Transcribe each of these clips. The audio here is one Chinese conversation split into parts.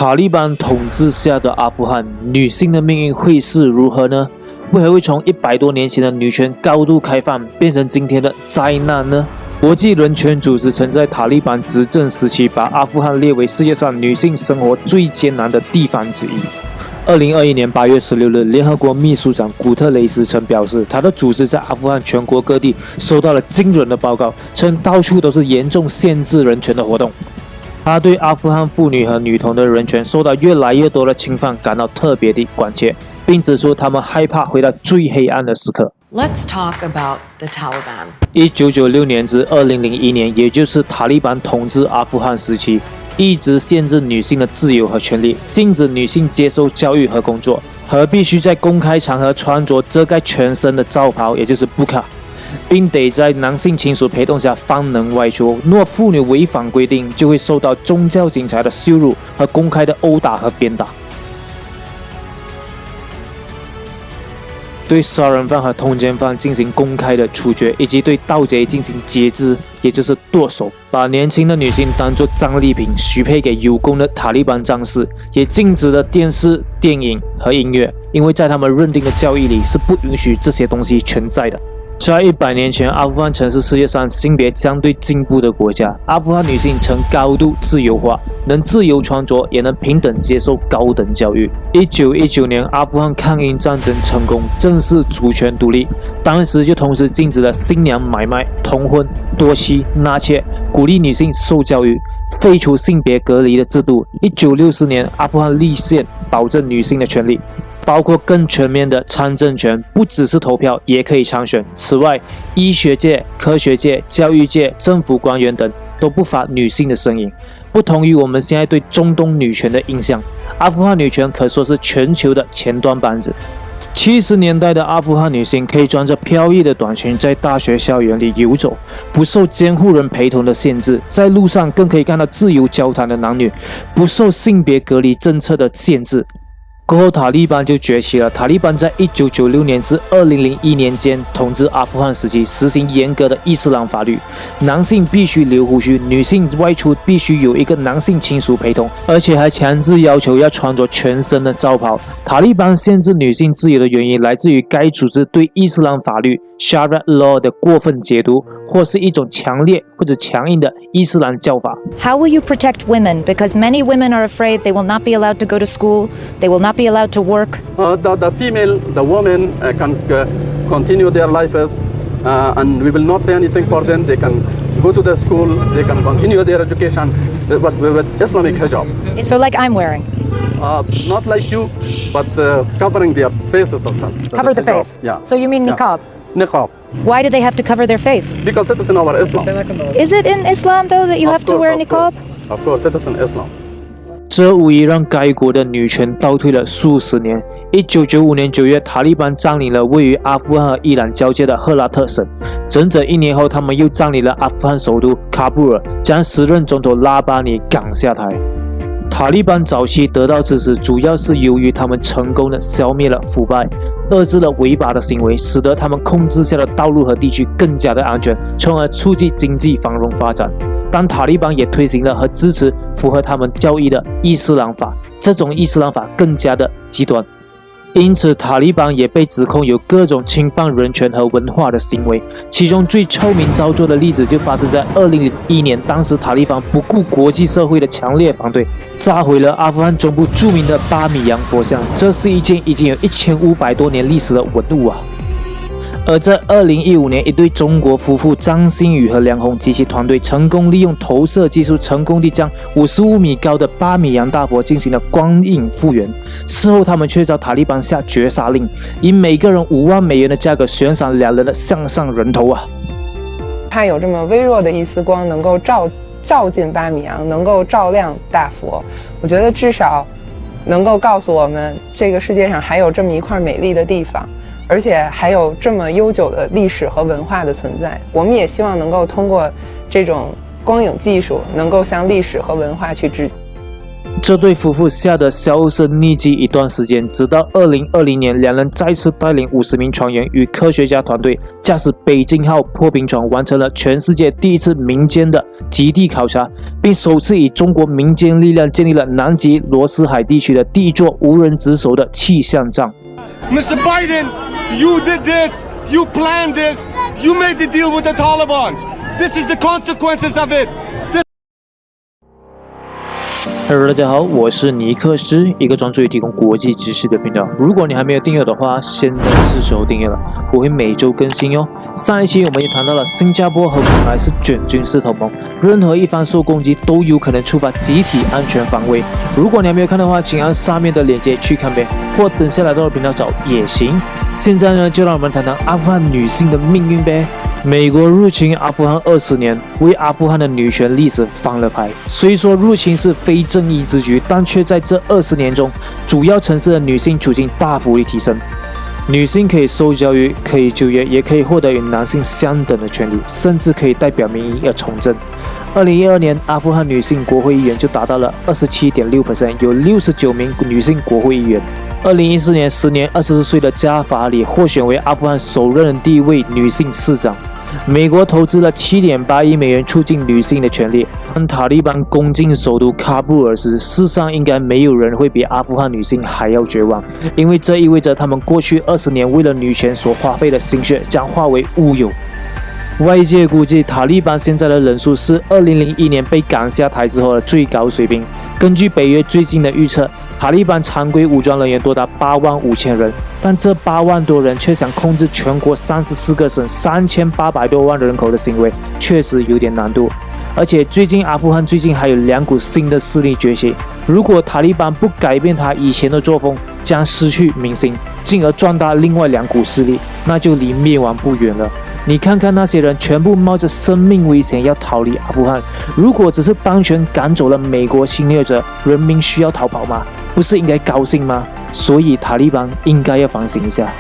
塔利班统治下的阿富汗，女性的命运会是如何呢？为何会从100多年前的女权高度开放变成今天的灾难呢？国际人权组织曾在塔利班执政时期把阿富汗列为世界上女性生活最艰难的地方之一。2021年8月16日，联合国秘书长古特雷斯曾表示，他的组织在阿富汗全国各地收到了惊人的报告，称到处都是严重限制人权的活动。他对阿富汗妇女和女童的人权受到越来越多的侵犯感到特别的关切，并指出他们害怕回到最黑暗的时刻。Let's talk about the Taliban. 1996年至2001年，也就是塔利班统治阿富汗时期，一直限制女性的自由和权利，禁止女性接受教育和工作，和必须在公开场合穿着遮盖全身的罩袍，也就是 burqa， 并得在男性亲属陪同下方能外出。若妇女违反规定，就会受到宗教警察的羞辱和公开的殴打和鞭打。对杀人犯和通奸犯进行公开的处决，以及对盗贼进行截肢，也就是剁手。把年轻的女性当作战利品许配给有功的塔利班战士，也禁止了电视、电影和音乐，因为在他们认定的教义里是不允许这些东西存在的。在100年前，阿富汗曾是世界上性别相对进步的国家。阿富汗女性曾高度自由化，能自由穿着，也能平等接受高等教育。1919年，阿富汗抗英战争成功，正式主权独立。当时就同时禁止了新娘买卖、通婚、多妻、纳妾，鼓励女性受教育，废除性别隔离的制度。1964年，阿富汗立宪，保证女性的权利，包括更全面的参政权，不只是投票，也可以参选。此外，医学界、科学界、教育界、政府官员等都不乏女性的身影。不同于我们现在对中东女权的印象，阿富汗女权可说是全球的前端班子。70年代的阿富汗女性可以穿着飘逸的短裙在大学校园里游走，不受监护人陪同的限制，在路上更可以看到自由交谈的男女，不受性别隔离政策的限制。过后，塔利班就崛起了。塔利班在1996年至2001年间统治阿富汗时期，实行严格的伊斯兰法律，男性必须留胡须，女性外出必须有一个男性亲属陪同，而且还强制要求要穿着全身的罩袍。塔利班限制女性自由的原因来自于该组织对伊斯兰法律 Sharia law 的过分解读，或是一种强烈或者强硬的伊斯兰教法。 How will you protect women? Because many women are afraid they will not be allowed to go to school, they will not be allowed to work. The women can continue their lives, and we will not say anything for them. They can go to the school, they can continue their education, but with Islamic hijab. So like I'm wearing. Not like you, but covering their faces as well. Cover the face? Yeah. So you mean niqab? Niqab. Why do they have to cover their face? Because it is in our Islam. Is it in Islam though that you have to wear niqab? Of course, it is in Islam. 这无疑让该国的女权倒退了数十年。1995年9月，塔利班占领了位于阿富汗和伊朗交界的赫拉特省。整整1年后，他们又占领了阿富汗首都喀布尔，将时任总统拉巴尼赶下台。塔利班早期得到支持，主要是由于他们成功地消灭了腐败，遏制了违法的行为，使得他们控制下的道路和地区更加的安全，从而促进经济繁荣发展。但塔利班也推行了和支持符合他们教义的伊斯兰法，这种伊斯兰法更加的极端。因此，塔利班也被指控有各种侵犯人权和文化的行为。其中最臭名昭著的例子就发生在2001年，当时塔利班不顾国际社会的强烈反对，炸毁了阿富汗中部著名的巴米扬佛像。这是一件已经有1500多年历史的文物啊！而在2015年，一对中国夫妇张馨予和梁红及其团队成功利用投射技术，成功地将55米高的巴米扬大佛进行了光影复原。事后，他们却遭塔利班下绝杀令，以每个人5万美元的价格悬赏2人的项上人头啊！怕有这么微弱的一丝光能够照进巴米扬，能够照亮大佛，我觉得至少能够告诉我们，这个世界上还有这么一块美丽的地方。而且还有这么悠久的历史和文化的存在，我们也希望能够通过这种光影技术，能够向历史和文化去致敬。这对夫妇吓得销声匿迹一段时间，直到2020年，两人再次带领50名船员与科学家团队驾驶北京号破冰船，完成了全世界第一次民间的极地考察，并首次以中国民间力量建立了南极罗斯海地区的第一座无人值守的气象站。Mr. Biden, you did this, you planned this, you made the deal with the Taliban. This is the consequences of it. Hello， 大家好，我是尼克斯，一个专注于提供国际知识的频道。如果你还没有订阅的话，现在是时候订阅了，我会每周更新哟。上一期我们也谈到了新加坡和马来是准军事同盟，任何一方受攻击都有可能触发集体安全防卫。如果你还没有看的话，请按上面的链接去看呗，或等下来到我的频道找也行。现在呢，就让我们谈谈阿富汗女性的命运呗。美国入侵阿富汗20年，为阿富汗的女权历史翻了牌。虽说入侵是非正义之举，但却在这20年中，主要城市的女性处境大幅的提升。女性可以受教育，可以就业，也可以获得与男性相等的权利，甚至可以代表民意而从政。2012年，阿富汗女性国会议员就达到了 27.6%， 有69名女性国会议员。2014年，时年24岁的加法里获选为阿富汗首任的第一位女性市长。美国投资了7.8亿美元促进女性的权利。当塔利班攻进首都喀布尔时，世上应该没有人会比阿富汗女性还要绝望，因为这意味着他们过去20年为了女权所花费的心血将化为乌有。外界估计，塔利班现在的人数是2001年被赶下台之后的最高水平。根据北约最近的预测，塔利班常规武装人员多达8万5千人，但这8万多人却想控制全国34个省3800多万人口的行为，确实有点难度。而且阿富汗最近还有2股新的势力崛起，如果塔利班不改变他以前的作风，将失去民心，进而壮大另外2股势力，那就离灭亡不远了。你看看那些人全部冒着生命危险要逃离阿富汗，如果只是当权赶走了美国侵略者，人民需要逃跑吗？不是应该高兴吗？所以塔利班应该要反省一下。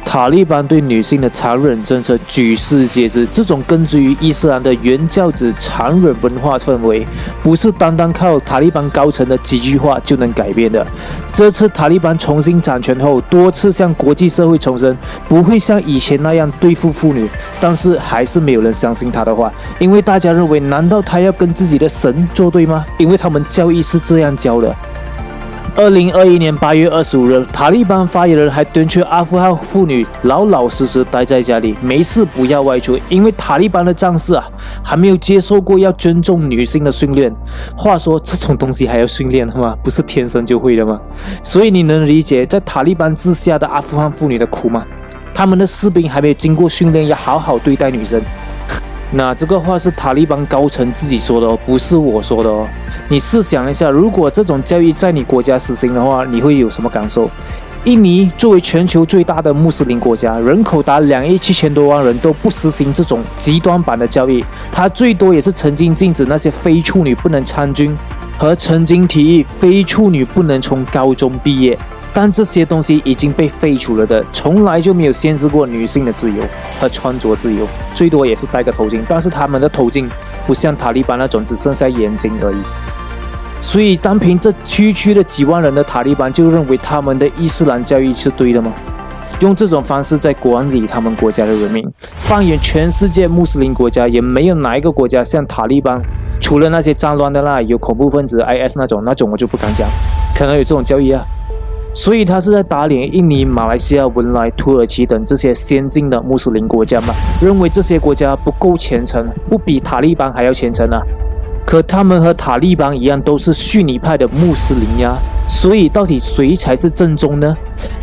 塔利班对女性的残忍政策举世皆知，这种根植于伊斯兰的原教旨残忍文化氛围，不是单单靠塔利班高层的几句话就能改变的。这次塔利班重新掌权后，多次向国际社会重申不会像以前那样对付妇女，但是还是没有人相信他的话，因为大家认为，难道他要跟自己的神作对吗？因为他们教义是这样教的。2021年8月25日，塔利班发言人还敦促阿富汗妇女老老实实待在家里，没事不要外出，因为塔利班的战士还没有接受过要尊重女性的训练。话说这种东西还要训练的吗？不是天生就会的吗？所以你能理解在塔利班之下的阿富汗妇女的苦吗？他们的士兵还没有经过训练，要好好对待女生。那这个话是塔利班高层自己说的哦，不是我说的哦。你试想一下，如果这种教育在你国家实行的话，你会有什么感受？印尼作为全球最大的穆斯林国家，人口达2亿7千多万人，都不实行这种极端版的教育。它最多也是曾经禁止那些非处女不能参军，和曾经提议非处女不能从高中毕业。但这些东西已经被废除了的，从来就没有限制过女性的自由和穿着自由，最多也是戴个头巾，但是他们的头巾不像塔利班那种只剩下眼睛而已。所以单凭这区的几万人的塔利班就认为他们的伊斯兰教义是对的吗？用这种方式在管理他们国家的人民，放眼全世界穆斯林国家，也没有哪一个国家像塔利班，除了那些战乱的有恐怖分子 IS 那种我就不敢讲，可能有这种教义啊。所以他是在打脸印尼、马来西亚、文莱、土耳其等这些先进的穆斯林国家嘛，认为这些国家不够虔诚，不比塔利班还要虔诚啊。可他们和塔利班一样都是逊尼派的穆斯林呀，所以到底谁才是正宗呢？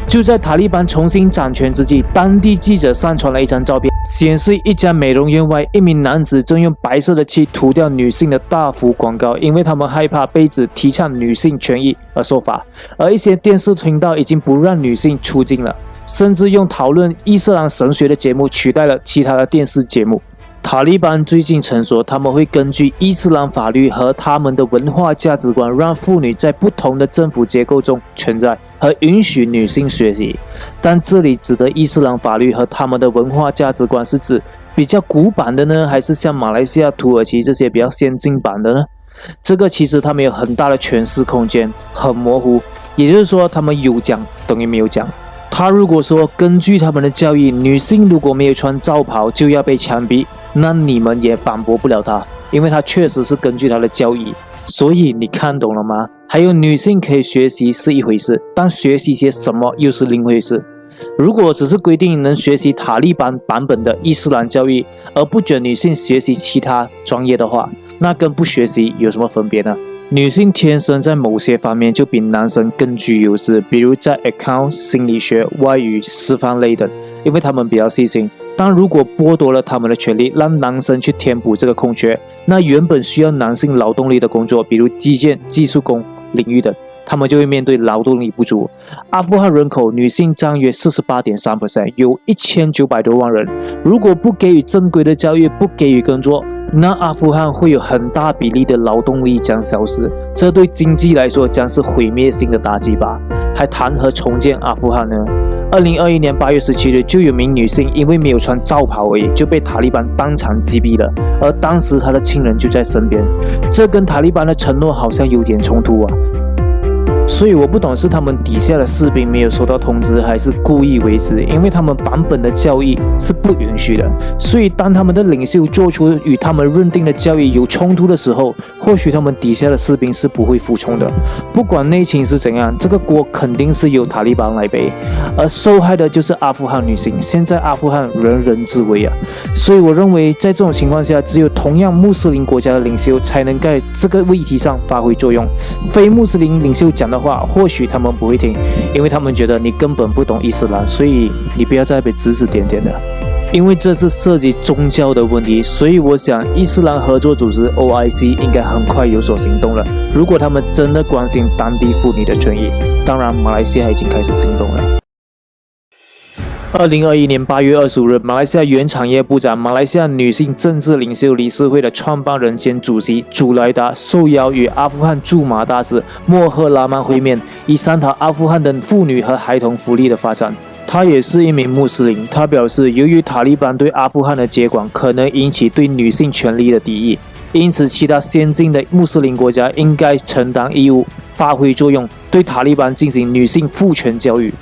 就在塔利班重新掌权之际，当地记者上传了一张照片，显示一家美容院外，一名男子正用白色的漆涂掉女性的大幅广告，因为他们害怕被指提倡女性权益而受罚。而一些电视频道已经不让女性出镜了，甚至用讨论伊斯兰神学的节目取代了其他的电视节目。塔利班最近曾说，他们会根据伊斯兰法律和他们的文化价值观，让妇女在不同的政府结构中存在和允许女性学习。但这里指的伊斯兰法律和他们的文化价值观，是指比较古板的呢，还是像马来西亚、土耳其这些比较先进版的呢？这个其实他们有很大的诠释空间，很模糊，也就是说他们有讲等于没有讲。他如果说根据他们的教义，女性如果没有穿罩袍就要被枪毙，那你们也反驳不了他，因为他确实是根据他的教义。所以你看懂了吗？还有女性可以学习是一回事，但学习些什么又是另一回事。如果只是规定能学习塔利班版本的伊斯兰教育，而不准女性学习其他专业的话，那跟不学习有什么分别呢？女性天生在某些方面就比男生更具优势，比如在 account、心理学、外语、师范类等，因为他们比较细心。但如果剥夺了他们的权利，让男生去填补这个空缺，那原本需要男性劳动力的工作，比如基建、技术工领域等，他们就会面对劳动力不足。阿富汗人口女性占约 48.3%， 有1900多万人。如果不给予正规的教育，不给予工作，那阿富汗会有很大比例的劳动力将消失，这对经济来说将是毁灭性的打击吧？还谈何重建阿富汗呢？2021年8月17日，就有名女性因为没有穿罩袍而已，就被塔利班当场击毙了，而当时她的亲人就在身边，这跟塔利班的承诺好像有点冲突啊。所以我不懂是他们底下的士兵没有收到通知，还是故意为之，因为他们版本的教义是不允许的。所以当他们的领袖做出与他们认定的教义有冲突的时候，或许他们底下的士兵是不会服从的。不管内情是怎样，这个锅肯定是由塔利班来背，而受害的就是阿富汗女性。现在阿富汗人人自危啊，所以我认为在这种情况下，只有同样穆斯林国家的领袖才能在这个问题上发挥作用。非穆斯林领袖讲的话，或许他们不会听，因为他们觉得你根本不懂伊斯兰，所以你不要再被指指点点的。因为这是涉及宗教的问题，所以我想伊斯兰合作组织 OIC 应该很快有所行动了。如果他们真的关心当地妇女的权益，当然马来西亚已经开始行动了。2021年8月25日，马来西亚原产业部长、马来西亚女性政治领袖理事会的创办人兼主席祖莱达受邀与阿富汗驻马大使莫赫拉曼会面，以商讨阿富汗的妇女和孩童福利的发展。他也是一名穆斯林，他表示，由于塔利班对阿富汗的接管可能引起对女性权利的敌意，因此其他先进的穆斯林国家应该承担义务，发挥作用，对塔利班进行女性父权教育。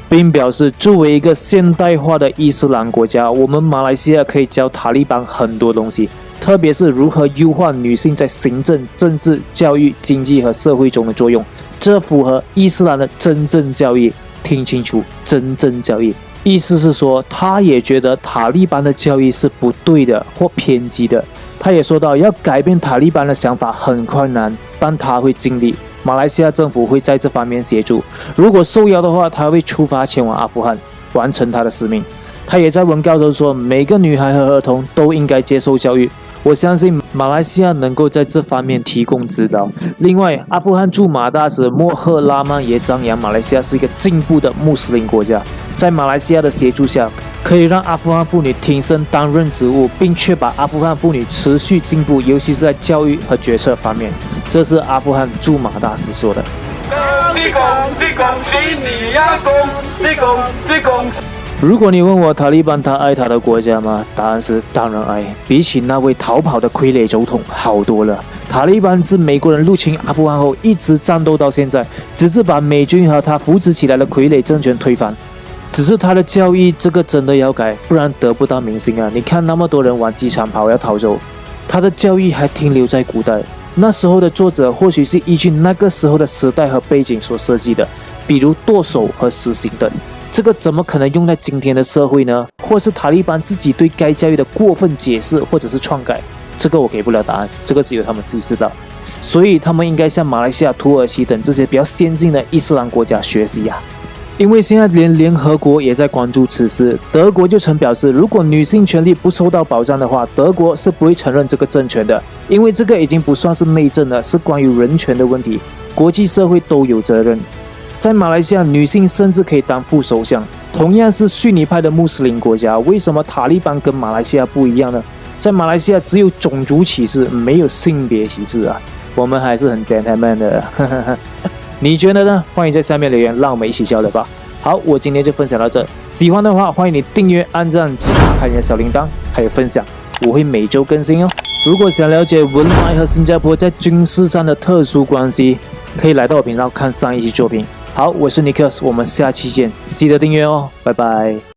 并表示，作为一个现代化的伊斯兰国家，我们马来西亚可以教塔利班很多东西，特别是如何优化女性在行政、政治、教育、经济和社会中的作用，这符合伊斯兰的真正教义。听清楚，真正教义，意思是说，他也觉得塔利班的教义是不对的或偏激的。他也说到，要改变塔利班的想法很困难，但他会尽力。马来西亚政府会在这方面协助，如果受邀的话，他会出发前往阿富汗，完成他的使命。他也在文告中说，每个女孩和儿童都应该接受教育。我相信马来西亚能够在这方面提供指导。另外，阿富汗驻马大使莫赫拉曼也张扬，马来西亚是一个进步的穆斯林国家，在马来西亚的协助下，可以让阿富汗妇女挺身担任职务，并确保阿富汗妇女持续进步，尤其是在教育和决策方面。这是阿富汗驻马大使说的。如果你问我塔利班他爱他的国家吗？答案是当然爱，比起那位逃跑的傀儡总统好多了。塔利班自美国人入侵阿富汗后一直战斗到现在，直至把美军和他扶持起来的傀儡政权推翻。只是他的教义这个真的要改，不然得不到民心啊！你看那么多人玩机场跑要逃走，他的教义还停留在古代。那时候的作者或许是依据那个时候的时代和背景所设计的，比如剁手和死刑等。这个怎么可能用在今天的社会呢？或是塔利班自己对该教育的过分解释或者是篡改？这个我给不了答案，这个只有他们自己知道。所以他们应该向马来西亚、土耳其等这些比较先进的伊斯兰国家学习啊。因为现在连联合国也在关注此事，德国就曾表示，如果女性权利不受到保障的话，德国是不会承认这个政权的，因为这个已经不算是内政了，是关于人权的问题，国际社会都有责任。在马来西亚，女性甚至可以当副首相。同样是逊尼派的穆斯林国家，为什么塔利班跟马来西亚不一样呢？在马来西亚只有种族歧视，没有性别歧视啊，我们还是很 gentleman 的。你觉得呢？欢迎在下面留言，让我们一起交流吧。好，我今天就分享到这。喜欢的话，欢迎你订阅、按赞、开你的小铃铛，还有分享，我会每周更新哦。如果想了解文莱和新加坡在军事上的特殊关系，可以来到我频道看上一期作品。好，我是 Nicholas， 我们下期见，记得订阅哦，拜拜。